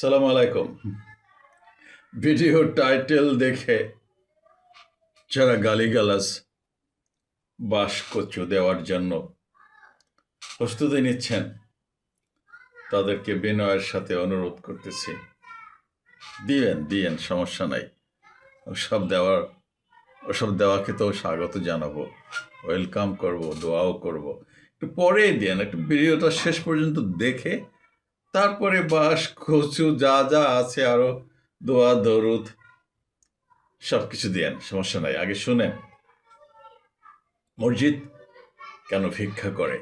সালাম আলাইকুম। Video title দেখে যারা গালিগালাজ বাসকচু দেওয়ার জন্য প্রস্তুতি নিচ্ছেন তাদেরকে বিনয়ের সাথে অনুরোধ করতেছি, দিয়েন সমস্যা নাই। ওসব দেওয়াকে তো স্বাগত জানাবো, ওয়েলকাম করব, দোয়াও করব। একটু পরেই দিয়েন, একটু ভিডিওটা শেষ পর্যন্ত দেখে তারপরে বাসকচু যা যা আছে আরো দোয়া দরুদ সব কিছু দিয়েন, সমস্যা নাই। আগে শুনেন মসজিদ কেন ভিক্ষা করে।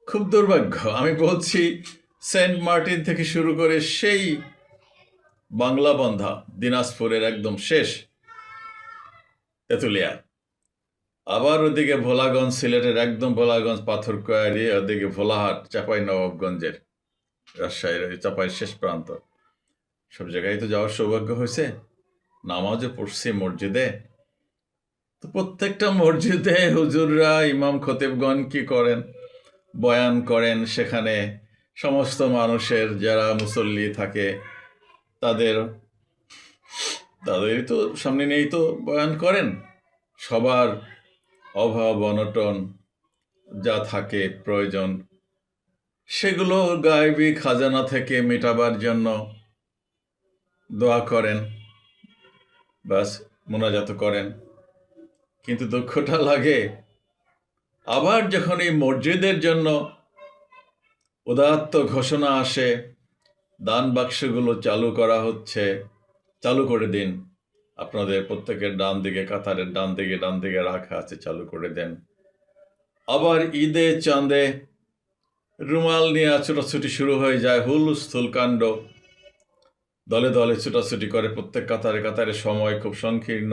খুব দুর্ভাগ্য, আমি বলছি সেন্ট মার্টিন থেকে শুরু করে সেই বাংলা বন্ধা দিনাজপুরের একদম শেষ তেঁতুলিয়া, আবার ওদিকে ভোলাগঞ্জ, সিলেটের একদম ভোলাগঞ্জ পাথরকুয়ারি, ওদিকে ভোলাহাট, চাপাই নবাবগঞ্জের, রাজশাহীর চাপাইয়ের শেষ প্রান্ত, সব জায়গায় তো যাওয়ার সৌভাগ্য হয়েছে। নামাজও পড়ছি মসজিদে। তো প্রত্যেকটা মসজিদে হুজুররা, ইমাম খতিবগণ কি করেন, বয়ান করেন। সেখানে সমস্ত মানুষের যারা মুসল্লি থাকে তাদেরই তো সামনে নিয়েই তো বয়ান করেন। সবার অভাব অনটন যা থাকে প্রয়োজন, সেগুলো গায়বী খাজানা থেকে মেটাবার জন্য দোয়া করেন, বাস মোনাজাত করেন। কিন্তু দুঃখটা লাগে, আবার যখন এই মসজিদের জন্য উদাত্ত ঘোষণা আসে, দান বাক্সগুলো চালু করা হচ্ছে, চালু করে দিন, আপনাদের প্রত্যেকের ডান দিকে, কাতারের ডান দিকে রাখা আছে, চালু করে দেন। আবার ঈদে চাঁদে রুমাল নিয়ে ছোটাছুটি শুরু হয়ে যায়, হুলস্থুল কাণ্ড, দলে দলে ছোটাছুটি করে প্রত্যেক কাতারে সময় খুব সংকীর্ণ,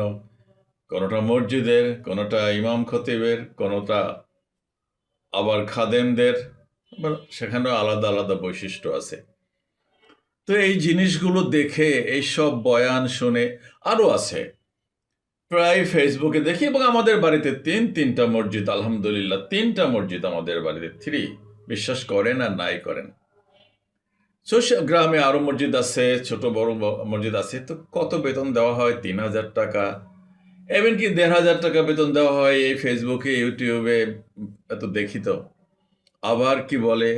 কোনোটা মসজিদের, কোনোটা ইমাম খতিবের, কোনোটা আবার খাদেমদের, আবার সেখানেও আলাদা আলাদা বৈশিষ্ট্য আছে। তো এই জিনিসগুলো দেখে, এইসব বয়ান শুনে, আরও আছে প্রায় ফেসবুকে দেখি, এবং আমাদের বাড়িতে তিনটা মসজিদ, আলহামদুলিল্লাহ 3টা মসজিদ আমাদের বাড়িতে, 3, বিশ্বাস করেন আর নাই করেন। গ্রামে আরো মসজিদ আছে, ছোট বড় মসজিদ আছে। তো কত বেতন দেওয়া হয়? 3,000 টাকা, এমনকি 1,500 টাকা বেতন দেওয়া হয়। এই ফেসবুকে ইউটিউবে এত দেখি। তো আবার কি বলে,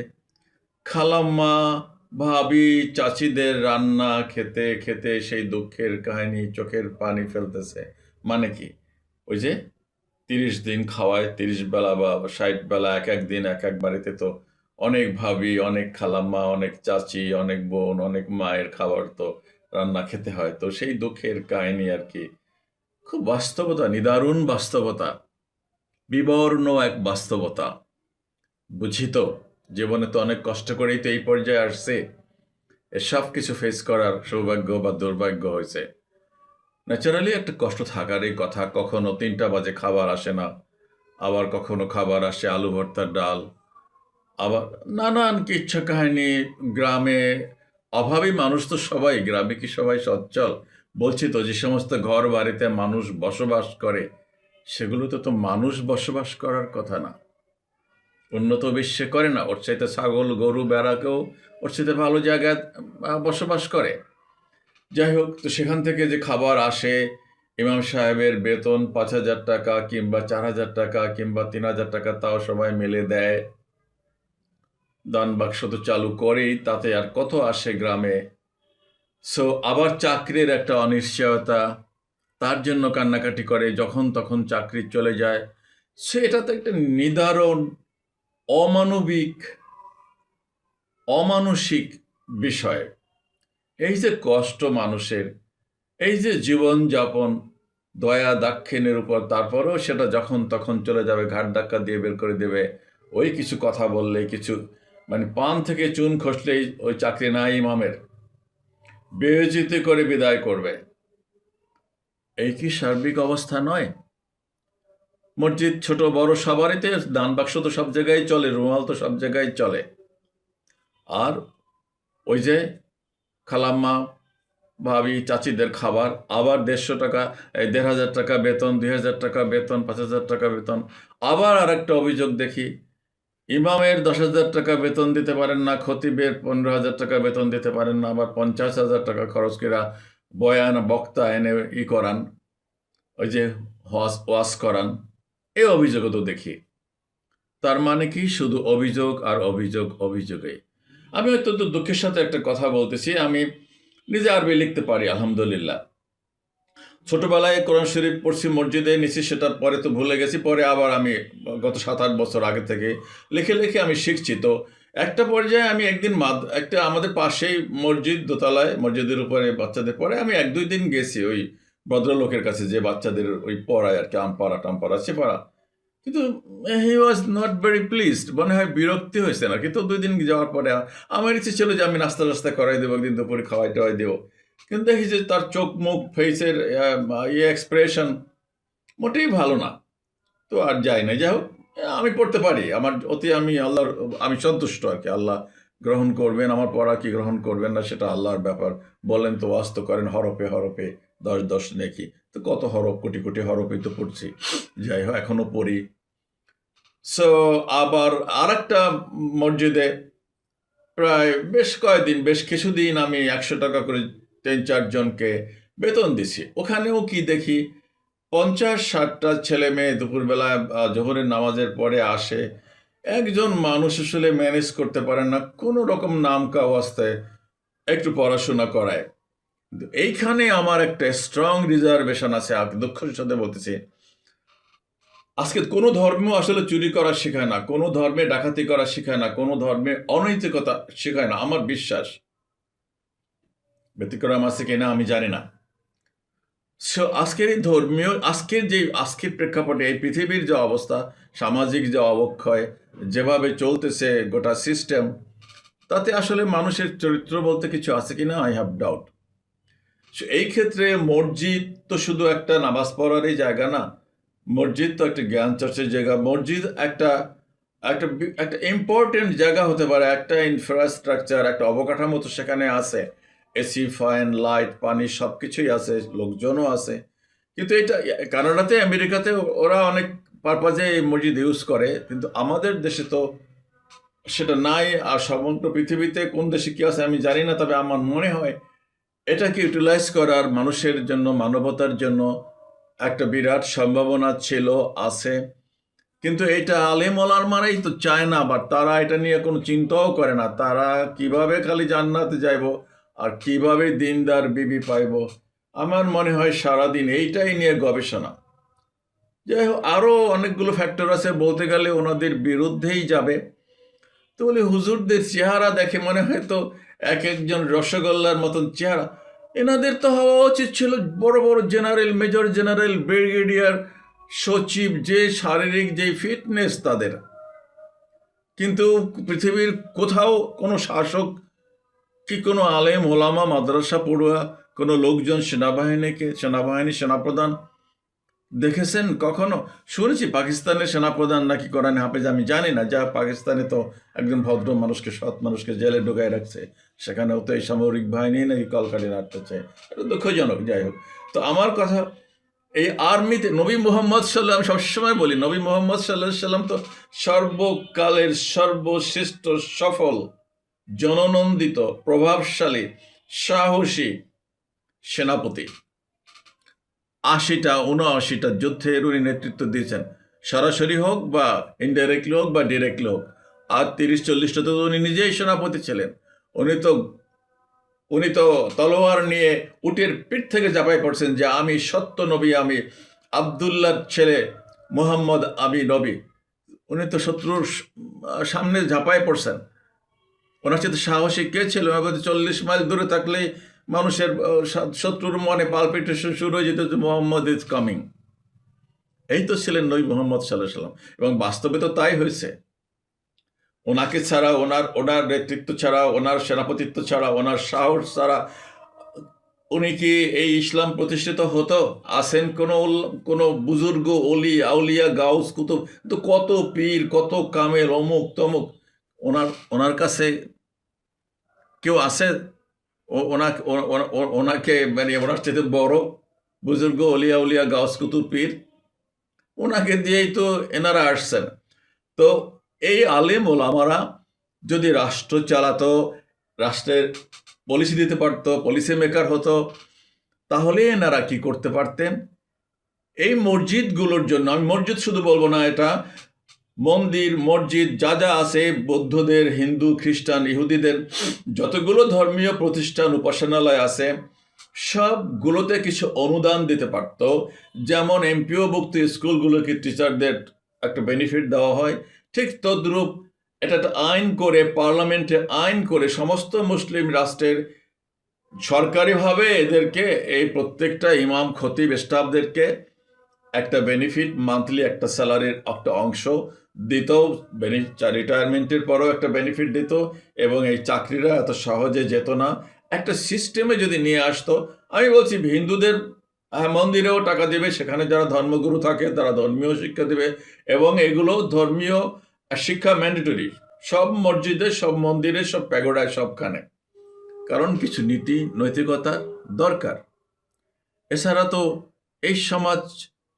খালাম্মা ভাবি চাচিদের রান্না খেতে খেতে সেই দুঃখের কাহিনী, চোখের পানি ফেলতেছে। মানে কি, ওই যে 30 দিন খাওয়ায়, 30 বেলা বা 60 বেলা, এক দিন এক বাড়িতে তো অনেক ভাবি, অনেক খালাম্মা, অনেক চাচি, অনেক বোন, অনেক মায়ের খাবার তো রান্না খেতে হয়। তো সেই দুঃখের কাহিনী আর কি, খুব বাস্তবতা, নিদারুণ বাস্তবতা, বিবর্ণ এক বাস্তবতা। বুঝি তো, জীবনে তো অনেক কষ্ট করেই তো এই পর্যায়ে আসছে, এসব কিছু ফেস করার সৌভাগ্য বা দুর্ভাগ্য হয়েছে। ন্যাচারালি একটা কষ্ট থাকারই কথা। কখনো 3টা বাজে খাবার আসে না, আবার কখনো খাবার আসে আলু ভর্তার ডাল, আবার নানান কিচ্ছা কাহিনী। গ্রামে অভাবী মানুষ তো সবাই, গ্রামে কি সবাই সচ্ছল? বলছি তো, যে সমস্ত ঘর বাড়িতে মানুষ বসবাস করে, সেগুলোতে তো মানুষ বসবাস করার কথা না, উন্নত বিশ্বে করে না। ওর চাইতে ছাগল গরু বেড়াকেও ওর চাইতে ভালো জায়গায় বসবাস করে। যাই হোক, তো সেখান থেকে যে খাবার আসে, ইমাম সাহেবের বেতন 5,000 টাকা কিংবা 4,000 টাকা কিংবা 3,000 টাকা, তাও সবাই মিলে দেয়। দান বাক্স তো চালু করেই, তাতে আর কত আসে গ্রামে। সো আবার চাকরির একটা অনিশ্চয়তা, তার জন্য কান্নাকাটি করে, যখন তখন চাকরি চলে যায়। সে এটা তো একটা নিদারুণ অমানবিক, অমানুষিক বিষয়। এই যে কষ্ট মানুষের, এই যে জীবনযাপন, দয়া দাক্ষিণ্যের উপর, তারপরেও সেটা যখন তখন চলে যাবে, ঘাট ধাক্কা দিয়ে বের করে দেবে। ওই কিছু কথা বললে, কিছু মানে পান থেকে চুন খসলেই ওই চাকরি নাই ইমামের, বেইজ্জতি করে বিদায় করবে। এই কি সার্বিক অবস্থা নয়? মসজিদ ছোট বড় সবারইতে দান বাক্স তো সব জায়গায় চলে, রুমাল তো সব জায়গায় চলে। আর ওই যে খালাম্মা ভাবি চাচিদের খাবার, আবার 150 টাকা, 1,500 টাকা বেতন, 2,000 টাকা বেতন, 5,000 টাকা বেতন। আবার আর একটা অভিযোগ দেখি, ইমামের 10,000 টাকা বেতন দিতে পারেন না, খতিবের 15,000 টাকা বেতন দিতে পারেন না, আবার 50,000 টাকা খরচ করে বয়ান বক্তা এনে করান, ওই যে ওয়াজ করান। এই অভিযোগও তো দেখি। তার মানে কি? শুধু অভিযোগ আর অভিযোগ, অভিযোগে। আমি অত্যন্ত দুঃখের সাথে একটা কথা বলতেছি, আমি নিজে আরবি লিখতে পারি আলহামদুলিল্লাহ। ছোটবেলায় কোরআন শরীফ পড়ছি, মসজিদে নিছি, সেটা পরে তো ভুলে গেছি। পরে আবার আমি গত 7-8 বছর আগে থেকে লিখে লিখে আমি শিখছি। তো একটা পর্যায়ে আমি একদিন একটা আমাদের পাশেই মসজিদ, দোতলায়, মসজিদের উপরে বাচ্চাদের পড়ে, আমি 1-2 দিন গেছি ওই ভদ্রলোকের কাছে, যে বাচ্চাদের ওই পড়ায় আর কি, আমপাড়া টামপাড়া সে পড়া। কিন্তু হি ওয়াজ নট ভেরি প্লিজড, মনে হয় বিরক্তি হয়েছে না। কিন্তু 2 দিন যাওয়ার পরে আমার ইচ্ছে ছিল যে আমি নাস্তা টাস্তা করাই দেবো, একদিন দুপুরে খাওয়াই টাওয়াই দেবো। কিন্তু দেখি যে তার চোখ মুখ ফেসের এক্সপ্রেশন মোটেই ভালো না। তো আর যাই না। যাই হোক, আমি পড়তে পারি, আমার অতি আমি সন্তুষ্ট আর কি। আল্লাহ গ্রহণ করবেন আমার পড়া, কি গ্রহণ করবেন না সেটা আল্লাহর ব্যাপার। বলেন তো ওয়াজ তো করেন হরফে হরফে, 10 নেকি। তো কত হরফ, কোটি কোটি হরফই তো পড়ছি। যাই হোক, এখনো পড়ি। সো আবার আর একটা মসজিদে প্রায় বেশ কিছুদিন আমি 100 টাকা করে 3-4 জনকে বেতন দিছি। ওখানেও কি দেখি, 50-60টা ছেলে মেয়ে দুপুরবেলায় জোহরের নামাজের পরে আসে। একজন মানুষ আসলে ম্যানেজ করতে পারেন না, কোনো রকম নাম অবস্থায় একটু পড়াশোনা করায়। কিন্তু এইখানে আমার একটা স্ট্রং রিজার্ভেশন আছে, দুঃখের সাথে বলতেছি। আজকে কোনো ধর্ম আসলে চুরি করা শেখায় না, কোনো ধর্মে ডাকাতি করা শেখায় না, কোনো ধর্মে অনৈতিকতা শেখায় না, আমার বিশ্বাস। ব্যতিক্রম আছে কিনা আমি জানি না। সো আজকের এই আজকের প্রেক্ষাপটে এই পৃথিবীর যে অবস্থা, সামাজিক যে অবক্ষয়, যেভাবে চলতেছে গোটা সিস্টেম, তাতে আসলে মানুষের চরিত্র বলতে কিছু আছে কিনা আই হ্যাভ ডাউট। এই ক্ষেত্রে মসজিদ তো শুধু একটা নামাজ পড়ারই জায়গা না, মসজিদ তো একটা জ্ঞান চর্চার জায়গা। মসজিদ একটা একটা একটা ইম্পর্টেন্ট জায়গা হতে পারে, একটা ইনফ্রাস্ট্রাকচার, একটা অবকাঠামো তো সেখানে আছে। এসি, ফ্যান, লাইট, পানি সব কিছুই আছে, লোকজনও আছে। কিন্তু এটা কানাডাতে, আমেরিকাতে ওরা অনেক পারপাজে এই মসজিদ ইউজ করে, কিন্তু আমাদের দেশে তো সেটা নাই। আর সমগ্র পৃথিবীতে কোন দেশে কি আছে আমি জানি না, তবে আমার মনে হয় এটাকে ইউটিলাইজ করার মানুষের জন্য, মানবতার জন্য একটা বিরাট সম্ভাবনা ছিল, আছে। কিন্তু এটা আলেম ওলামারাই তো চায় না, বা তারা এটা নিয়ে কোনো চিন্তাও করে না। তারা কিভাবে খালি জান্নাতে যাইব আর কিভাবে দিনদার বিবি পাইব, আমার মনে হয় সারাদিন এইটাই নিয়ে গবেষণা। যাই হোক, আরও অনেকগুলো ফ্যাক্টর আছে, বলতে গেলে ওনাদের বিরুদ্ধেই যাবে। তো বলি হুজুরদের চেহারা দেখে মনে হয় তো এক একজন রসগোল্লার মতন চেহারা। এনাদের তো হওয়া উচিত ছিল বড় বড় জেনারেল, মেজর জেনারেল, ব্রিগেডিয়ার, সচিব, যে শারীরিক যে ফিটনেস তাদের। কিন্তু পৃথিবীর কোথাও কোনো শাসক কি কোনো আলেম ওলামা, মাদ্রাসা পড়ুয়া কোনো লোকজন, সেনাপ্রধান দেখেছেন কখনো? শুনেছি পাকিস্তানের সেনাপ্রধান নাকি কোরআন হাফেজ, আমি জানি না। যা পাকিস্তানে তো একজন ভদ্র মানুষকে, সৎ মানুষকে জেলে ঢুকায় রাখছে, সেখানেও তো এই সামরিক বাহিনী নাকি কলকাঠি নাড়তেছে, এটা দুঃখজনক। যাই হোক, তো আমার কথা, এই আর্মিতে নবী মোহাম্মদ সাল্লাম, আমি সবসময় বলি নবী মোহাম্মদ সাল্লাম তো সর্বকালের সর্বশ্রেষ্ঠ, সফল, জননন্দিত, প্রভাবশালী, সাহসী সেনাপতি। 80টা যুদ্ধের উনি নেতৃত্ব দিয়েছেন, সরাসরি হোক বা ইনডাইরেক্টলি হোক বা ডিরেক্টলি হোক। আর 30-40টা তো উনি নিজেই সেনাপতি ছিলেন। উনি তো তলোয়ার নিয়ে উটের পিঠ থেকে ঝাঁপাই পড়ছেন যে আমি সত্য নবী, আমি আবদুল্লার ছেলে মোহাম্মদ, আমি নবী। উনি তো শত্রুর সামনে ঝাঁপাই পড়ছেন। ওনার সাথে সাহসী কে ছিল? 40 মাইল দূরে থাকলেই মানুষের শত্রুর মনে পালপিটেশন শুরু হয়ে যেত, মোহাম্মদ ইজ কামিং। এই তো ছিলেন নবী মোহাম্মদ সাল্লাল্লাহু আলাইহি ওয়াসাল্লাম, এবং বাস্তবে তো তাই হয়েছে। ওনাকে ছাড়া, ওনার নেতৃত্ব ছাড়া, ওনার সেনাপতিত্ব ছাড়া, ওনার সাহস ছাড়া উনি কি এই ইসলাম প্রতিষ্ঠিত হতো? আছেন কোনো বুজুর্গ, অলি আউলিয়া, গাউস, কুতুব, তো কত পীর, কত কামেল, অমুক তমুক, ওনার কাছে কেউ আছে ওনাকে মানে ওনার চেয়ে বড় বুজুর্গ, অলিয়া গাউস, কুতুব, পীর? ওনাকে দিয়েই তো এনারা আসছেন। তো এই আলেম ওলামারা যদি রাষ্ট্র চালাতো, রাষ্ট্রের পলিসি দিতে পারতো, পলিসি মেকার হতো, তাহলে এনারা কি করতে পারতেন? এই মসজিদগুলোর জন্য, আমি মসজিদ শুধু বলবো না, এটা মন্দির মসজিদ যা যা আছে, বৌদ্ধদের, হিন্দু, খ্রিস্টান, ইহুদিদের যতগুলো ধর্মীয় প্রতিষ্ঠান উপাসনালয় আছে, সবগুলোতে কিছু অনুদান দিতে পারতো। যেমন এমপিওভুক্ত স্কুলগুলোকে টিচারদের একটা বেনিফিট দেওয়া হয়, ঠিক তদ্রূপ এটা একটা আইন করে, পার্লামেন্টে আইন করে সমস্ত মুসলিম রাষ্ট্রের সরকারিভাবে এদেরকে, এই প্রত্যেকটা ইমাম খতিব স্টাফদেরকে একটা বেনিফিট, মান্থলি একটা স্যালারির একটা অংশ দিত, রিটায়ারমেন্টের পরেও একটা বেনিফিট দিত, এবং এই চাকরিরা এত সহজে যেত না। একটা সিস্টেমে যদি নিয়ে আসতো, আমি বলছি হিন্দুদের মন্দিরেও টাকা দেবে, সেখানে যারা ধর্মগুরু থাকে তারা ধর্মীয় শিক্ষা দেবে, এবং এগুলো ধর্মীয় শিক্ষা ম্যান্ডেটরি সব মসজিদে, সব মন্দিরে, সব প্যাগোডায়, সবখানে। কারণ কিছু নীতি নৈতিকতা দরকার, এছাড়া তো এই সমাজ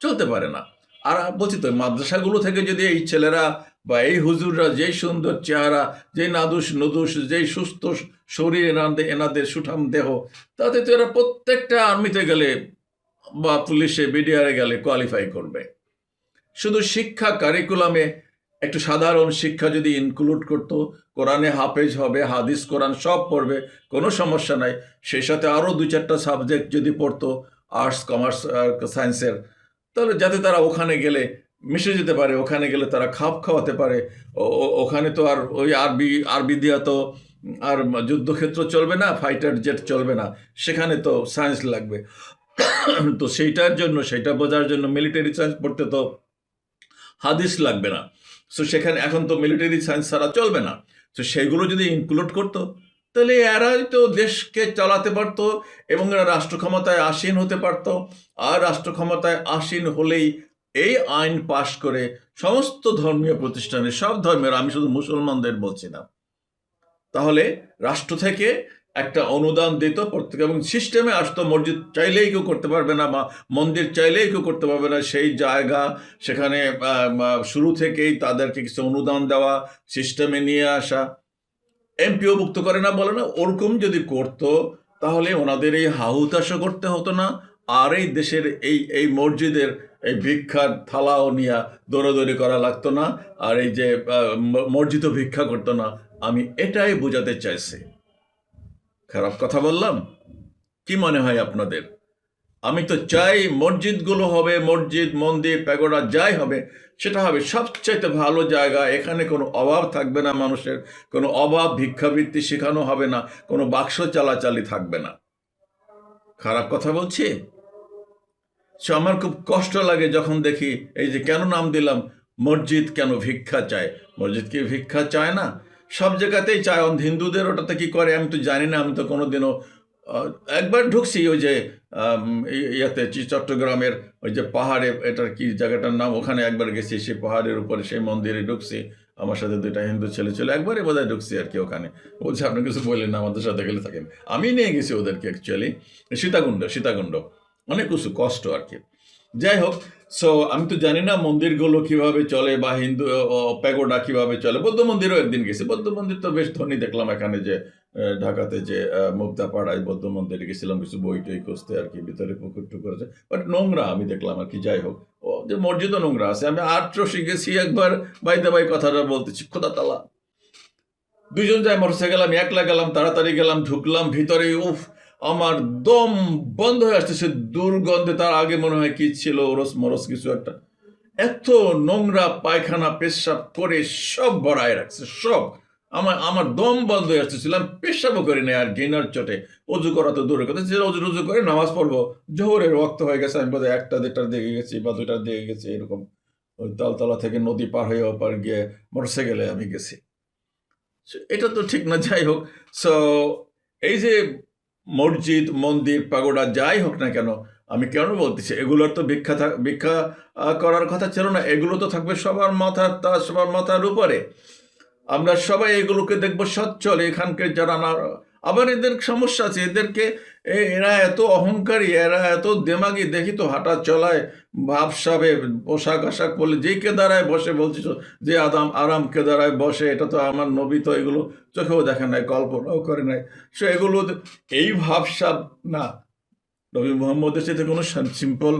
চলতে পারে না। আর বলছি তো, মাদ্রাসাগুলো থেকে যদি এই ছেলেরা বা এই হুজুররা, যেই সুন্দর চেহারা, যেই নাদুস নদুস, যেই সুস্থ শরীর এনাদের সুঠাম দেহ, তাতে তো এরা প্রত্যেকটা আর্মিতে গেলে বা পুলিশে, বিডিআরে গেলে কোয়ালিফাই করবে। শুধু শিক্ষা কারিকুলামে একটু সাধারণ শিক্ষা যদি ইনক্লুড করতো, কোরআনে হাফেজ হবে, হাদিস কোরআন সব পড়বে, কোনো সমস্যা নাই। সেই সাথে আরও 2-4টা সাবজেক্ট যদি পড়তো, আর্টস, কমার্স, সায়েন্সের, তাহলে যাতে তারা ওখানে গেলে মিশে যেতে পারে, ওখানে গেলে তারা খাপ খাওয়াতে পারে। ওখানে তো আর ওই আরবি দিয়া তো আর যুদ্ধক্ষেত্র চলবে না, ফাইটার জেট চলবে না, সেখানে তো সায়েন্স লাগবে। তো সেইটার জন্য, সেটা বোঝার জন্য মিলিটারি সায়েন্স পড়তে তো হাদিস লাগবে না। সো সেখানে এখন তো মিলিটারি সায়েন্স ছাড়া চলবে না। তো সেইগুলো যদি ইনক্লুড করতো, তাহলে এরাই তো দেশকে চালাতে পারতো, এবং এরা রাষ্ট্র ক্ষমতায় আসীন হতে পারতো। আর রাষ্ট্র ক্ষমতায় আসীন হলেই এই আইন পাশ করে সমস্ত ধর্মীয় প্রতিষ্ঠানে, সব ধর্মের, আমি শুধু মুসলমানদের বলছি না, তাহলে রাষ্ট্র থেকে একটা অনুদান দিত প্রত্যেক, এবং সিস্টেমে আসতো। মসজিদ চাইলেই কেউ করতে পারবে না, বা মন্দির চাইলেই কেউ করতে পারবে না, সেই জায়গা সেখানে শুরু থেকেই তাদেরকে কিছু অনুদান দেওয়া, সিস্টেমে নিয়ে আসা। এমপিওভুক্ত করে না বলে না, ওরকম যদি করতো, তাহলে ওনাদের এই হাহুতাশও করতে হতো না, আর এই দেশের এই মসজিদের এই ভিক্ষার থালাও নিয়ে দৌড়াদৌড়ি করা লাগতো না, আর এই যে মসজিদও ভিক্ষা করতো না। আমি এটাই বোঝাতে চাইছি। খারাপ কথা বললাম? কি মনে হয় আপনাদের? আমি তো চাই মসজিদগুলো হবে, মসজিদ, মন্দির, প্যাগোডা যাই হবে, সেটা হবে সবচাইতে ভালো জায়গা। এখানে কোনো অভাব থাকবে না, মানুষের কোনো অভাব, ভিক্ষাবৃত্তি শেখানো হবে না, কোনো বাক্স চালাচালি থাকবে না। খারাপ কথা বলছি? সে আমার খুব কষ্ট লাগে যখন দেখি, এই যে কেন নাম দিলাম মসজিদ, কেন ভিক্ষা চায়? মসজিদ কি ভিক্ষা চায় না? সব জায়গাতেই চায়। হিন্দুদের ওটাতে কি করে আমি তো জানি না, আমি তো কোনোদিনও একবার ঢুকছি ওই যে ইয়াতে চট্টগ্রামের ওই যে পাহাড়ে, এটার কি জায়গাটার নাম, ওখানে একবার গেছি, সেই পাহাড়ের উপরে সেই মন্দিরে ঢুকছি, আমার সাথে 2টা হিন্দু ছেলে ছিল, একবারে বোধহয় ঢুকছি আর কি। ওখানে বলছে আপনি কিছু বললেন না, আমাদের সাথে গেলে থাকেন। আমি নিয়ে গেছি ওদেরকে অ্যাকচুয়ালি সীতাকুণ্ড, অনেক কিছু কষ্ট আর কি। যাই হোক, সো আমি তো জানি না মন্দিরগুলো কিভাবে চলে, বা হিন্দু প্যাগোডা কিভাবে চলে। বৌদ্ধ মন্দিরও একদিন গেছি, বৌদ্ধ মন্দির তো বেশ ধনী দেখলাম এখানে, যে ঢাকাতে যে মুক্তাপাড়ায় বৌদ্ধ মন্দিরে গেছিলাম কিছু বই টই খুঁজতে আর কি, ভিতরে পুকুর টুকুর আছে, বাট নোংরা আমি দেখলাম আর কি। যাই হোক, ও যে মসজিদও নোংরা আছে। আমি আটরসি গেছি একবার, বাইদে বাই কথাটা বলতেছি, খোদা তালা, 2জন যাই মোটরসাইকেল, আমি একলা গেলাম, তাড়াতাড়ি গেলাম, ঢুকলাম ভিতরে, উফ, আমার দম বন্ধ হয়ে আসছে সে দুর্গন্ধে। তার আগে মনে হয় কি ছিল, ওরস মরস কিছু একটা, এত নোংরা পায়খানা পেশাব করে সব ভরায় রাখছে, সব। আমার দম বন্ধ হয়ে আসতেছিলাম, পেশাবও করি না আর ঘৃণার চোটে। অজু করা তো দূরের কথা, যে অজু করে নামাজ পড়বো, জোহরের ওয়াক্ত হয়ে গেছে, আমি বোধহয় 1টা-2টার দিকে গেছি, বা 2টার দিকে গেছি এরকম। ওই তালতলা থেকে নদী পার হয়ে ওপার গিয়ে মোটরসাইকেলে আমি গেছি। এটা তো ঠিক না। যাই হোক, সো এই যে মসজিদ, মন্দির, পাগোডা যাই হোক না কেন, আমি কেন বলতেছি, এগুলোর তো ভিক্ষা করার কথা ছিল না। এগুলো তো থাকবে সবার মাথার তাজ, সবার মাথার উপরে। আমরা সবাই এগুলোকে দেখবো সচ্ছল। এখানকার যারা আবার এদের সমস্যা আছে, এরা এত অহংকারী, এরা এত দেমাগি, দেখি তো হাঁটা চলায় ভাবসাবে, পোশাক আশাক পরলে যেই কেদারায় বসে বলছিস যে আরাম কেদারায় বসে, এটা তো আমার নবী তো এগুলো চোখেও দেখে নাই, কল্পনাও করে নাই। সে এগুলো এই ভাবসাব না, নবী মুহাম্মদের সাথে কোনো সিম্পল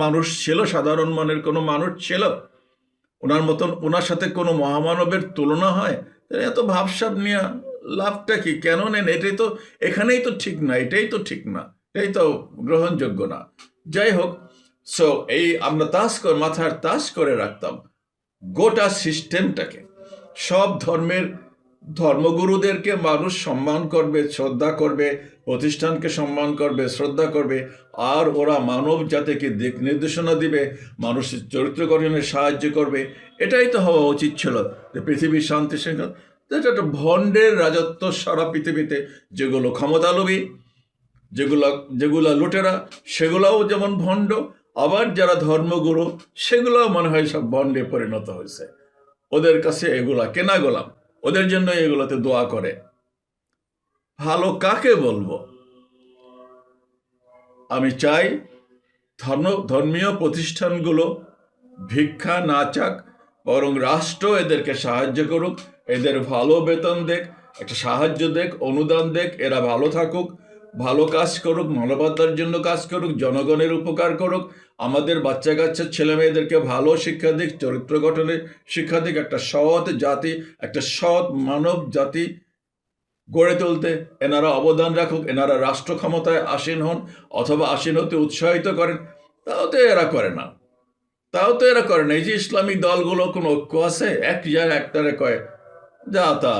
মানুষ ছিল, সাধারণ মানের কোনো মানুষ ছিল? ওনার মতন, ওনার সাথে কোনো মহামানবের তুলনা হয়? এত ভাবসাব নিয়ে লাভটা কি? কেন নেন? এটাই তো, এখানেই তো ঠিক না, এটাই তো ঠিক না, এটাই তো গ্রহণযোগ্য না। যাই হোক, সো এই আমরা মাথার তাস করে রাখতাম গোটা সিস্টেমটাকে। সব ধর্মের ধর্মগুরুদেরকে মানুষ সম্মান করবে, শ্রদ্ধা করবে, প্রতিষ্ঠানকে সম্মান করবে, শ্রদ্ধা করবে, আর ওরা মানব জাতিকে দিক নির্দেশনা দিবে, মানুষের চরিত্র গঠনে সাহায্য করবে। এটাই তো হওয়া উচিত ছিল, যে পৃথিবীর শান্তি শৃঙ্খলা। এটা একটা ভণ্ডের রাজত্ব সারা পৃথিবীতে, যেগুলো ক্ষমতালোভী, যেগুলা লুটেরা, সেগুলাও যেমন ভণ্ড, আবার যারা ধর্মগুরু সেগুলাও মনে হয় সব ভণ্ডে পরিণত হয়েছে। ওদের কাছে এগুলা কেনা গোলাম, ওদের জন্য এগুলোতে দোয়া করে। ভালো কাকে বলবো? আমি চাই ধর্মীয় প্রতিষ্ঠানগুলো ভিক্ষা না চাক, বরং রাষ্ট্র এদেরকে সাহায্য করুক, এদের ভালো বেতন দেখ, একটা সাহায্য দেখ, অনুদান দেখ, এরা ভালো থাকুক, ভালো কাজ করুক, মানবতার জন্য কাজ করুক, জনগণের উপকার করুক, আমাদের বাচ্চা কাচ্চার ছেলে মেয়েদেরকে ভালো শিক্ষা দিক, চরিত্র গঠনের শিক্ষা দিক, একটা সৎ জাতি, একটা সৎ মানব জাতি গড়ে তুলতে এনারা অবদান রাখুক, এনারা রাষ্ট্র ক্ষমতায় আসীন হন অথবা আসীন হতে উৎসাহিত করেন। তাও তো এরা করে না, এই যে ইসলামিক দলগুলো কোনো ঐক্য আছে? এক জায়গায় একটারে কয় যা তা